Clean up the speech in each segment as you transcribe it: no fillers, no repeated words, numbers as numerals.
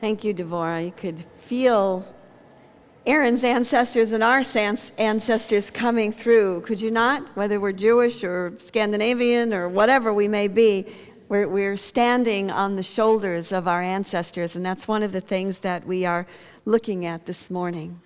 Thank you, Devorah. You could feel Aaron's ancestors and our ancestors coming through, could you not? Whether we're Jewish or Scandinavian or whatever we may be, we're standing on the shoulders of our ancestors, and that's one of the things that we are looking at this morning.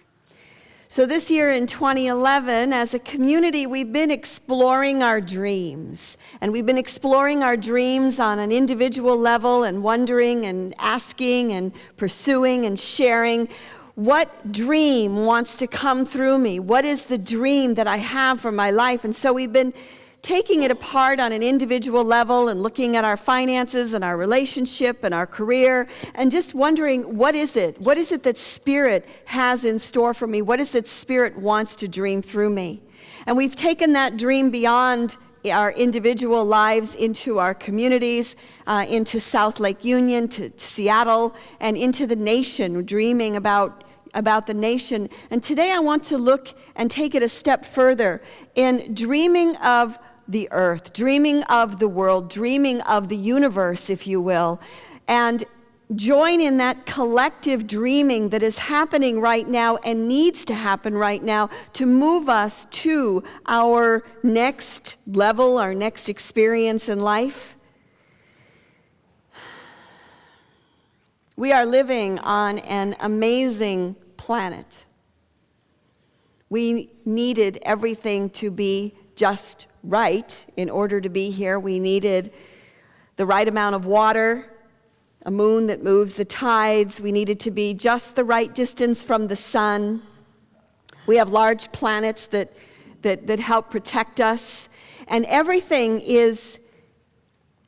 So this year in 2011, as a community, we've been exploring our dreams. And we've been exploring our dreams on an individual level and wondering and asking and pursuing and sharing what dream wants to come through me. What is the dream that I have for my life? And so we've been taking it apart on an individual level and looking at our finances and our relationship and our career and just wondering, what is it? What is it that Spirit has in store for me? What is it Spirit wants to dream through me? And we've taken that dream beyond our individual lives into our communities, into South Lake Union, to Seattle, and into the nation, dreaming about the nation. And today I want to look and take it a step further in dreaming of the earth, dreaming of the world, dreaming of the universe, if you will, and join in that collective dreaming that is happening right now and needs to happen right now to move us to our next level, our next experience in life. We are living on an amazing planet. We needed everything to be just right in order to be here. We needed the right amount of water, a moon that moves the tides. We needed to be just the right distance from the sun. We have large planets that help protect us. And everything is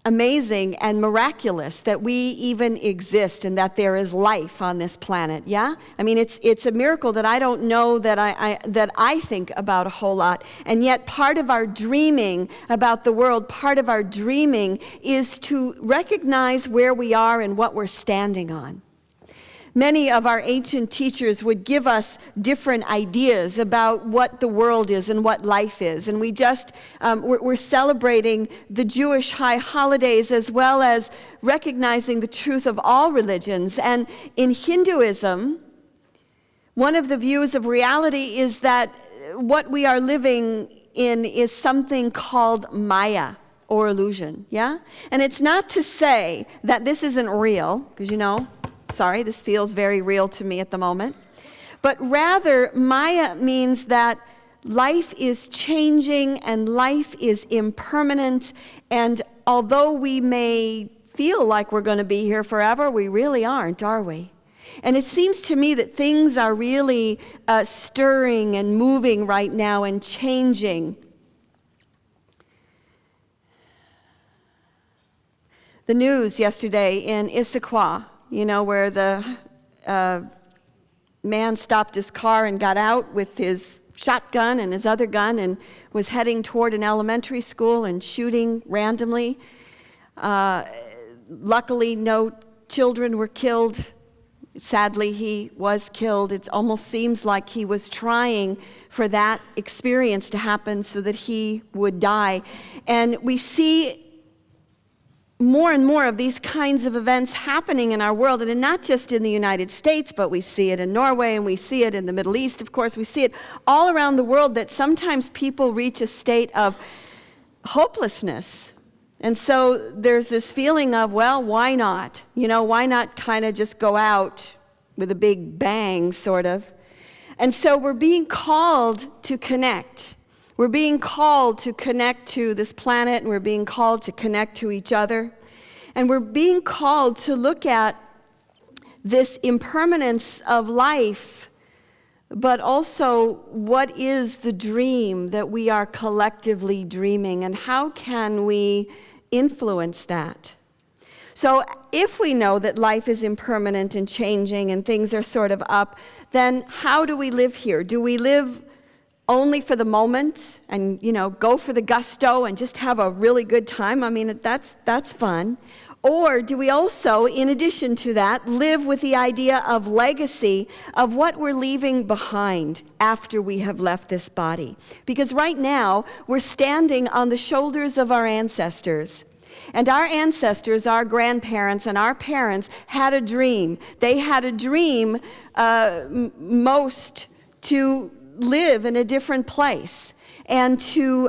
amazing and miraculous that we even exist and that there is life on this planet. Yeah? I mean, it's a miracle that I don't know that I think about a whole lot. And yet part of our dreaming about the world, part of our dreaming is to recognize where we are and what we're standing on. Many of our ancient teachers would give us different ideas about what the world is and what life is. And we're celebrating the Jewish high holidays as well as recognizing the truth of all religions. And in Hinduism, one of the views of reality is that what we are living in is something called Maya, or illusion, yeah? And it's not to say that this isn't real, because sorry, this feels very real to me at the moment. But rather, Maya means that life is changing and life is impermanent. And although we may feel like we're going to be here forever, we really aren't, are we? And it seems to me that things are really stirring and moving right now and changing. The news yesterday in Issaquah, where the man stopped his car and got out with his shotgun and his other gun and was heading toward an elementary school and shooting randomly. Luckily, no children were killed. Sadly, he was killed. It almost seems like he was trying for that experience to happen so that he would die. And we see more and more of these kinds of events happening in our world, and not just in the United States, but we see it in Norway, and we see it in the Middle East, of course. We see it all around the world, that sometimes people reach a state of hopelessness. And so there's this feeling of, well, why not? Why not kind of just go out with a big bang, sort of? And so we're being called to connect. We're being called to connect to this planet, and we're being called to connect to each other. And we're being called to look at this impermanence of life, but also what is the dream that we are collectively dreaming, and how can we influence that? So if we know that life is impermanent and changing and things are sort of up, then how do we live here? Do we live only for the moment and, go for the gusto and just have a really good time? I mean, that's fun. Or do we also, in addition to that, live with the idea of legacy, of what we're leaving behind after we have left this body? Because right now, we're standing on the shoulders of our ancestors. And our ancestors, our grandparents, and our parents had a dream. They had a dream, most to live in a different place and to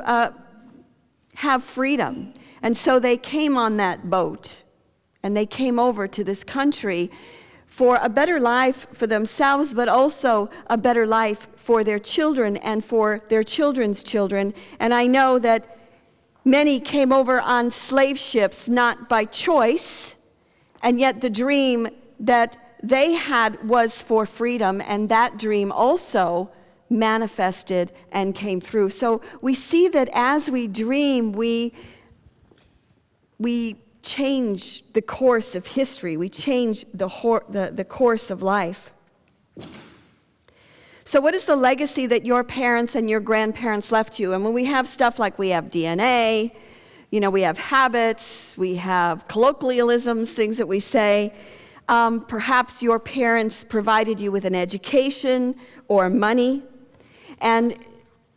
have freedom. And so they came on that boat, and they came over to this country for a better life for themselves, but also a better life for their children and for their children's children. And I know that many came over on slave ships not by choice, and yet the dream that they had was for freedom, and that dream also manifested and came through. So we see that as we dream, we change the course of history. We change the course of life. So what is the legacy that your parents and your grandparents left you? And when we have stuff like we have DNA, we have habits, we have colloquialisms, things that we say. Perhaps your parents provided you with an education or money. And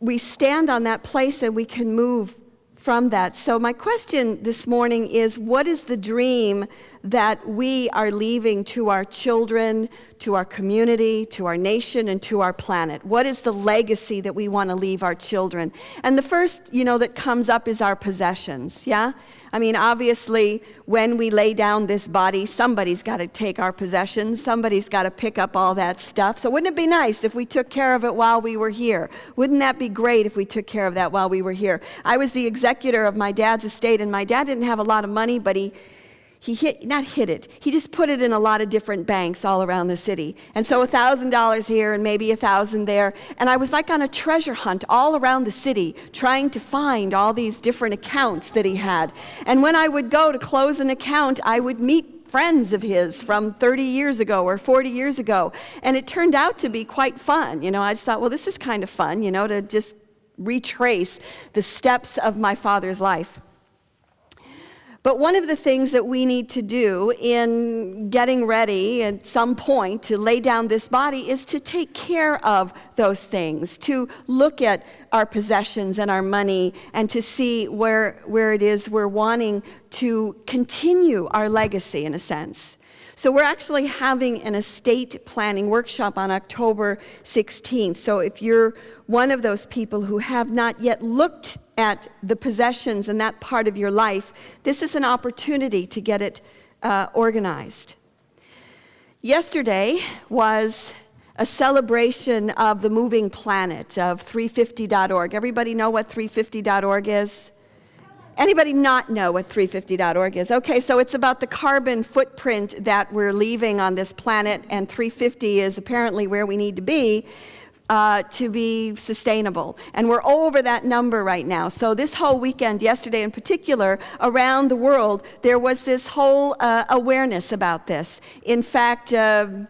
we stand on that place and we can move from that. So my question this morning is, what is the dream that we are leaving to our children, to our community, to our nation, and to our planet? What is the legacy that we want to leave our children? And the first, that comes up is our possessions, yeah? I mean, obviously, when we lay down this body, somebody's got to take our possessions. Somebody's got to pick up all that stuff. So wouldn't it be nice if we took care of it while we were here? Wouldn't that be great if we took care of that while we were here? I was the executor of my dad's estate, and my dad didn't have a lot of money, but he just put it in a lot of different banks all around the city. And so $1,000 here and maybe $1,000 there. And I was like on a treasure hunt all around the city, trying to find all these different accounts that he had. And when I would go to close an account, I would meet friends of his from 30 years ago or 40 years ago. And it turned out to be quite fun. I just thought, well, this is kind of fun, to just retrace the steps of my father's life. But one of the things that we need to do in getting ready at some point to lay down this body is to take care of those things, to look at our possessions and our money and to see where it is we're wanting to continue our legacy in a sense. So we're actually having an estate planning workshop on October 16th. So if you're one of those people who have not yet looked at the possessions and that part of your life, this is an opportunity to get it organized. Yesterday was a celebration of the moving planet of 350.org. Everybody know what 350.org is? Anybody not know what 350.org is? Okay, so it's about the carbon footprint that we're leaving on this planet, and 350 is apparently where we need to be sustainable. And we're over that number right now. So this whole weekend, yesterday in particular, around the world, there was this whole awareness about this. In fact, in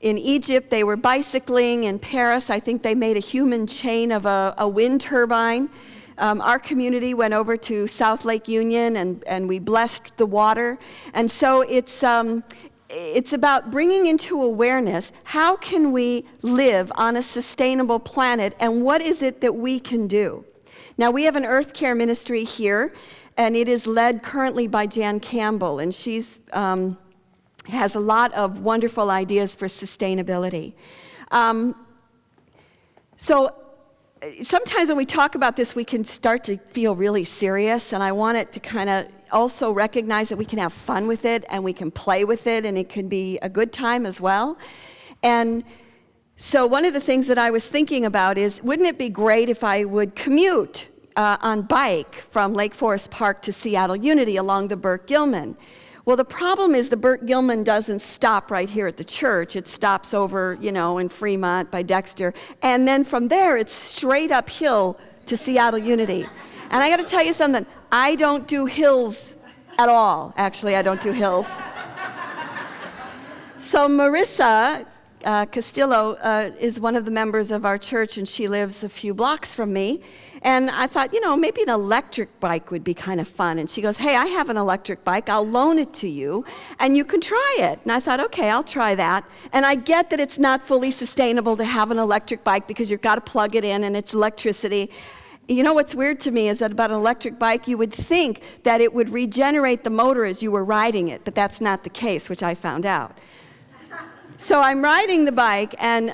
Egypt, they were bicycling. In Paris, I think they made a human chain of a wind turbine. Our community went over to South Lake Union and we blessed the water. And so it's about bringing into awareness, how can we live on a sustainable planet, and what is it that we can do? Now, we have an Earth Care ministry here, and it is led currently by Jan Campbell, and she's has a lot of wonderful ideas for sustainability. So sometimes when we talk about this, we can start to feel really serious, and I want it to kind of also recognize that we can have fun with it and we can play with it, and it can be a good time as well. And so one of the things that I was thinking about is, wouldn't it be great if I would commute on bike from Lake Forest Park to Seattle Unity along the Burke-Gilman? Well, the problem is the Burke-Gilman doesn't stop right here at the church. It stops over, in Fremont by Dexter. And then from there, it's straight uphill to Seattle Unity. And I got to tell you something. I don't do hills at all. Actually, I don't do hills. So Marissa Castillo is one of the members of our church, and she lives a few blocks from me. And I thought, maybe an electric bike would be kind of fun. And she goes, hey, I have an electric bike. I'll loan it to you, and you can try it. And I thought, okay, I'll try that. And I get that it's not fully sustainable to have an electric bike because you've got to plug it in, and it's electricity. You know what's weird to me is that about an electric bike, you would think that it would regenerate the motor as you were riding it, but that's not the case, which I found out. So I'm riding the bike, and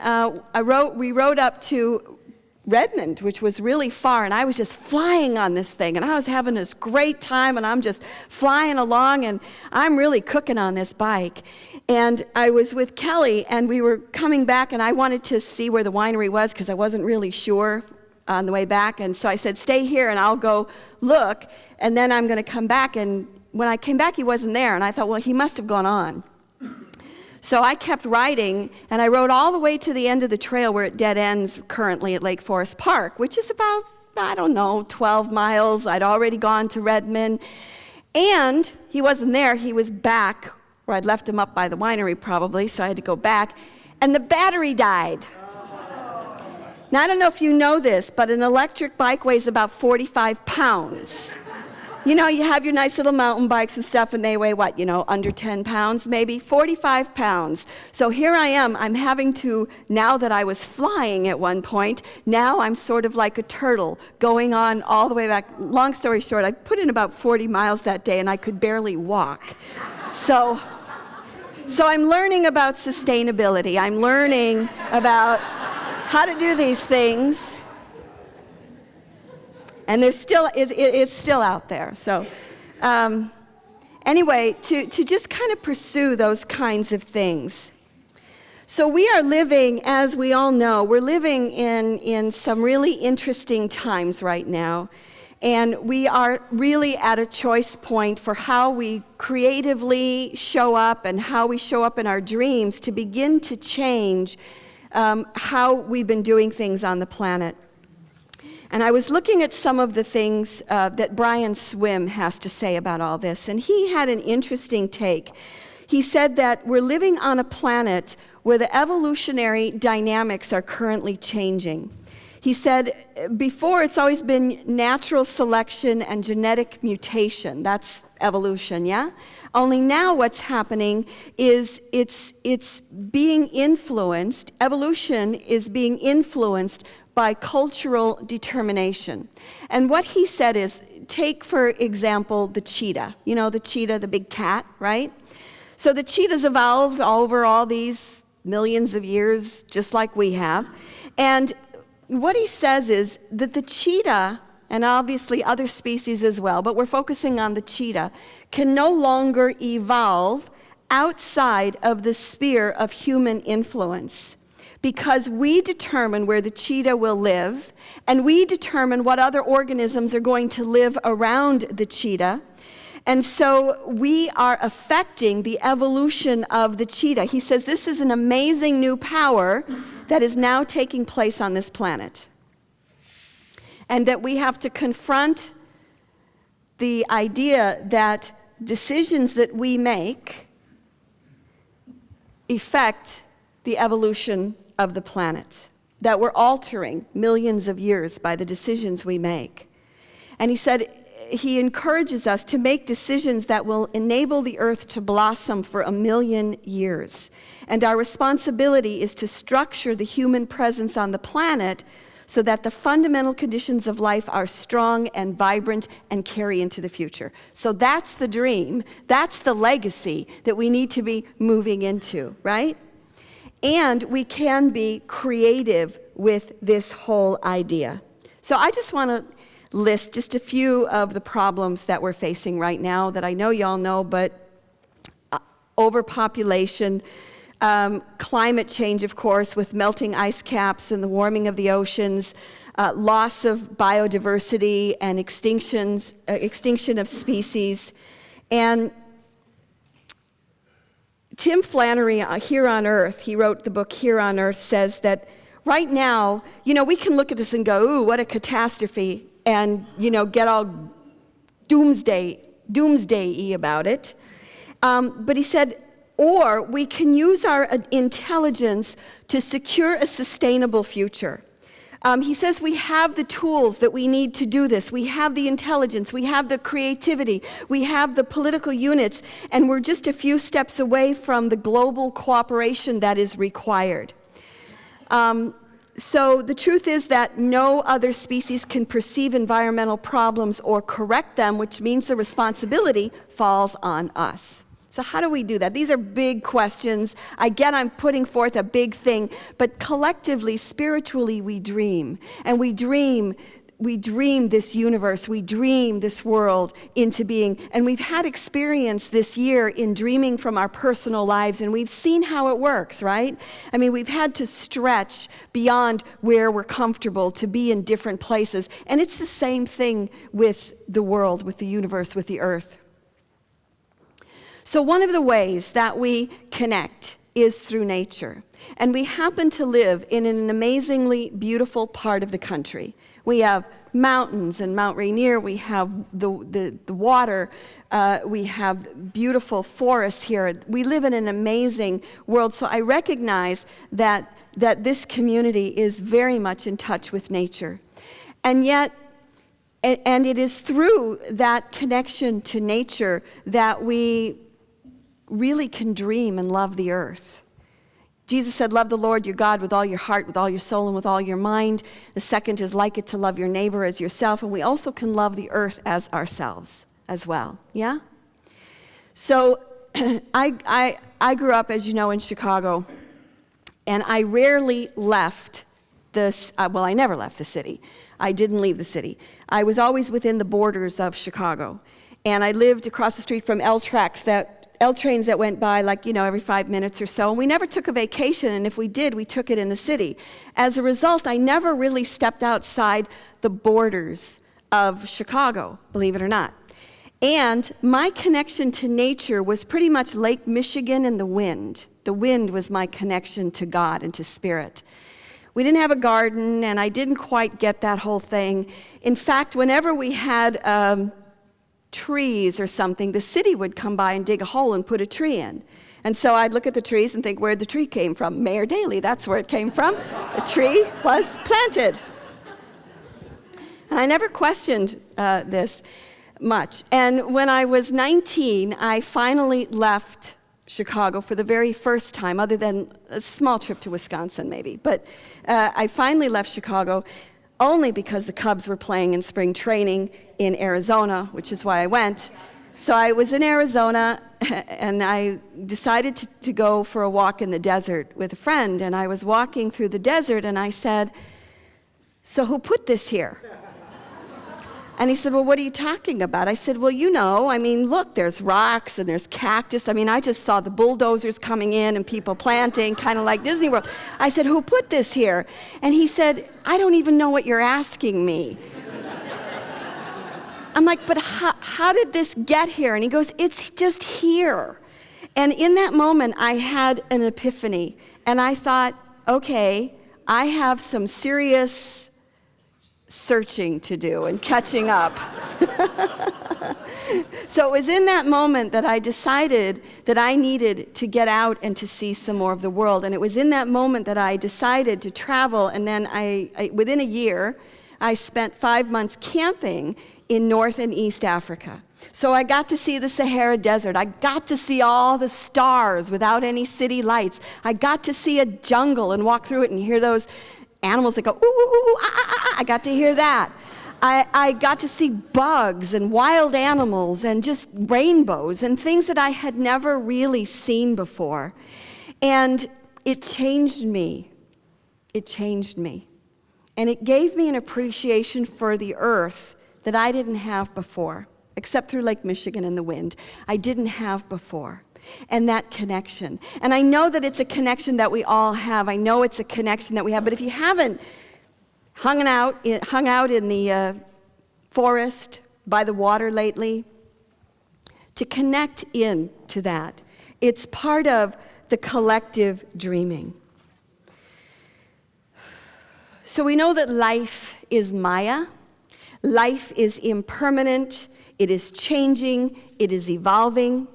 we rode up to Redmond, which was really far, and I was just flying on this thing, and I was having this great time, and I'm just flying along, and I'm really cooking on this bike. And I was with Kelly, and we were coming back, and I wanted to see where the winery was because I wasn't really sure on the way back, and so I said, stay here, and I'll go look, and then I'm going to come back. And when I came back, he wasn't there, and I thought, well, he must have gone on. So I kept riding, and I rode all the way to the end of the trail where it dead ends currently at Lake Forest Park, which is about, 12 miles. I'd already gone to Redmond, and he wasn't there. He was back, or I'd left him up by the winery probably, so I had to go back, and the battery died. Now, I don't know if you know this, but an electric bike weighs about 45 pounds. You know, you have your nice little mountain bikes and stuff, and they weigh what, under 10 pounds maybe? 45 pounds. So here I am, I'm having to, now that I was flying at one point, now I'm sort of like a turtle going on all the way back. Long story short, I put in about 40 miles that day, and I could barely walk. So I'm learning about sustainability. I'm learning about how to do these things. And there's still, it's still out there. So anyway, to just kind of pursue those kinds of things. So we are living, as we all know, we're living in some really interesting times right now. And we are really at a choice point for how we creatively show up and how we show up in our dreams to begin to change how we've been doing things on the planet. And I was looking at some of the things that Brian Swim has to say about all this, and he had an interesting take. He said that we're living on a planet where the evolutionary dynamics are currently changing. He said, before it's always been natural selection and genetic mutation. That's evolution, yeah? Only now what's happening is it's being influenced, evolution is being influenced by cultural determination. And what he said is, take for example the cheetah. You know the cheetah, the big cat, right? So the cheetahs evolved over all these millions of years, just like we have. And what he says is that the cheetah, and obviously other species as well, but we're focusing on the cheetah, can no longer evolve outside of the sphere of human influence. Because we determine where the cheetah will live, and we determine what other organisms are going to live around the cheetah. And so we are affecting the evolution of the cheetah. He says this is an amazing new power that is now taking place on this planet. And that we have to confront the idea that decisions that we make affect the evolution of the planet, that we're altering millions of years by the decisions we make. And he said he encourages us to make decisions that will enable the earth to blossom for 1,000,000 years. And our responsibility is to structure the human presence on the planet so that the fundamental conditions of life are strong and vibrant and carry into the future. So that's the dream, that's the legacy that we need to be moving into, right? And we can be creative with this whole idea. So I just want to list just a few of the problems that we're facing right now that I know y'all know, but overpopulation, climate change, of course, with melting ice caps and the warming of the oceans, loss of biodiversity and extinction of species. And Tim Flannery, Here on Earth, he wrote the book Here on Earth, says that right now, we can look at this and go, ooh, what a catastrophe, and, get all doomsday-y about it. But he said, or we can use our intelligence to secure a sustainable future. He says we have the tools that we need to do this. We have the intelligence, we have the creativity, we have the political units, and we're just a few steps away from the global cooperation that is required. So the truth is that no other species can perceive environmental problems or correct them, which means the responsibility falls on us. So how do we do that? These are big questions. Again, I'm putting forth a big thing, but collectively, spiritually, we dream. And we dream this universe, we dream this world into being. And we've had experience this year in dreaming from our personal lives, and we've seen how it works, right? I mean, we've had to stretch beyond where we're comfortable to be in different places. And it's the same thing with the world, with the universe, with the earth. So one of the ways that we connect is through nature. And we happen to live in an amazingly beautiful part of the country. We have mountains and Mount Rainier, we have the water, we have beautiful forests here. We live in an amazing world, so I recognize that this community is very much in touch with nature. And yet, and it is through that connection to nature that we really can dream and love the earth. Jesus said, love the Lord your God with all your heart, with all your soul, and with all your mind. The second is like it to love your neighbor as yourself. And we also can love the earth as ourselves as well. Yeah? So I grew up, as you know, in Chicago. And I rarely left I never left the city. I didn't leave the city. I was always within the borders of Chicago. And I lived across the street from L trains that went by every 5 minutes or so. And we never took a vacation, and if we did, we took it in the city. As a result, I never really stepped outside the borders of Chicago, believe it or not. And my connection to nature was pretty much Lake Michigan and the wind. The wind was my connection to God and to spirit. We didn't have a garden, and I didn't quite get that whole thing. In fact, whenever we had trees or something, the city would come by and dig a hole and put a tree in. And so I'd look at the trees and think, where'd the tree came from? Mayor Daley, that's where it came from. The tree was planted. And I never questioned this much. And when I was 19, I finally left Chicago for the very first time, other than a small trip to Wisconsin maybe. But I finally left Chicago only because the Cubs were playing in spring training in Arizona, which is why I went. So I was in Arizona, and I decided to go for a walk in the desert with a friend, and I was walking through the desert, and I said, so who put this here? And he said, well, what are you talking about? I said, well, look, there's rocks and there's cactus. I just saw the bulldozers coming in and people planting, kind of like Disney World. I said, who put this here? And he said, I don't even know what you're asking me. I'm like, but how did this get here? And he goes, it's just here. And in that moment, I had an epiphany. And I thought, okay, I have some serious searching to do and catching up. So it was in that moment that I decided that I needed to get out and to see some more of the world. And it was in that moment that I decided to travel. And then within a year, I spent 5 months camping in North and East Africa. So I got to see the Sahara Desert. I got to see all the stars without any city lights. I got to see a jungle and walk through it and hear those animals that go, ooh, ooh, ooh, ah, ah, ah. I got to hear that. I got to see bugs and wild animals and just rainbows and things that I had never really seen before. And it changed me. It changed me. And it gave me an appreciation for the earth that I didn't have before, except through Lake Michigan and the wind. I didn't have before. And that connection. And I know that it's a connection that we all have. I know it's a connection that we have. But if you haven't hung out in the forest by the water lately, to connect in to that, it's part of the collective dreaming. So we know that life is Maya. Life is impermanent. It is changing. It is evolving.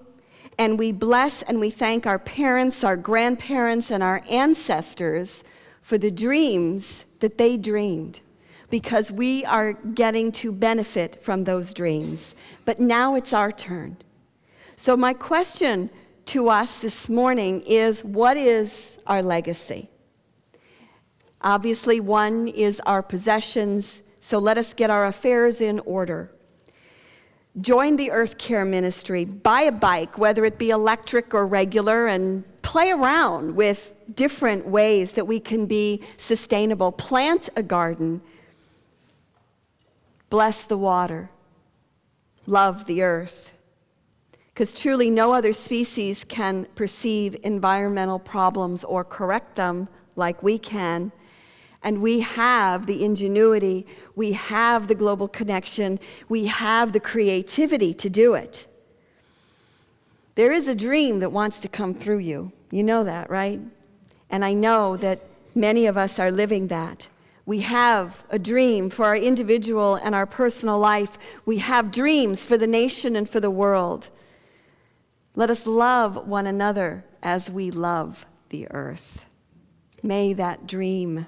And we bless and we thank our parents, our grandparents, and our ancestors for the dreams that they dreamed, because we are getting to benefit from those dreams. But now it's our turn. So my question to us this morning is, what is our legacy? Obviously, one is our possessions, so let us get our affairs in order. Join the Earth Care Ministry. Buy a bike, whether it be electric or regular, and play around with different ways that we can be sustainable. Plant a garden. Bless the water. Love the earth. Because truly no other species can perceive environmental problems or correct them like we can. And we have the ingenuity, we have the global connection, we have the creativity to do it. There is a dream that wants to come through you. You know that, right? And I know that many of us are living that. We have a dream for our individual and our personal life. We have dreams for the nation and for the world. Let us love one another as we love the earth. May that dream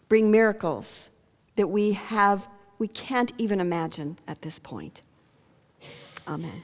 bring miracles that we can't even imagine at this point. Amen.